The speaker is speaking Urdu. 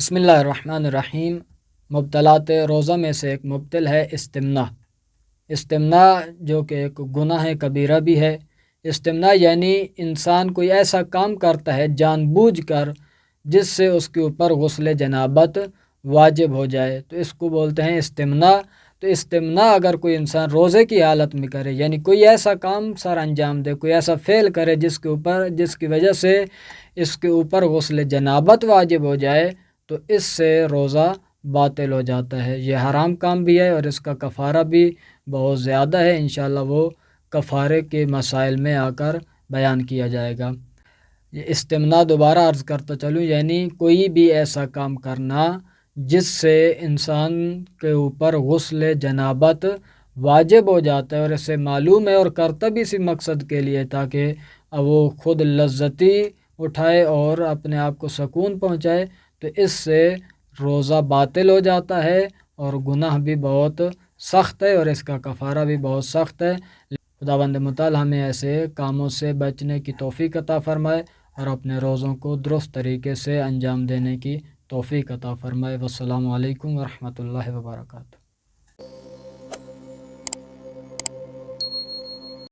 بسم اللہ الرحمن الرحیم۔ مبتلات روزہ میں سے ایک مبتل ہے استمنا۔ استمنا جو کہ ایک گناہ کبیرہ بھی ہے۔ استمنا یعنی انسان کوئی ایسا کام کرتا ہے جان بوجھ کر جس سے اس کے اوپر غسل جنابت واجب ہو جائے، تو اس کو بولتے ہیں استمنا۔ تو استمنا اگر کوئی انسان روزے کی حالت میں کرے، یعنی کوئی ایسا کام سر انجام دے، کوئی ایسا فعل کرے جس کی وجہ سے اس کے اوپر غسل جنابت واجب ہو جائے، تو اس سے روزہ باطل ہو جاتا ہے۔ یہ حرام کام بھی ہے اور اس کا کفارہ بھی بہت زیادہ ہے، انشاءاللہ وہ کفارے کے مسائل میں آ کر بیان کیا جائے گا۔ یہ استمنا دوبارہ عرض کرتا چلوں، یعنی کوئی بھی ایسا کام کرنا جس سے انسان کے اوپر غسل جنابت واجب ہو جاتا ہے اور اسے معلوم ہے اور کرتا بھی اسی مقصد کے لیے تاکہ وہ خود لذتی اٹھائے اور اپنے آپ کو سکون پہنچائے، تو اس سے روزہ باطل ہو جاتا ہے اور گناہ بھی بہت سخت ہے اور اس کا کفارہ بھی بہت سخت ہے۔ خداوند متعال ہمیں ایسے کاموں سے بچنے کی توفیق عطا فرمائے اور اپنے روزوں کو درست طریقے سے انجام دینے کی توفیق عطا فرمائے۔ والسلام علیکم ورحمۃ اللہ وبرکاتہ۔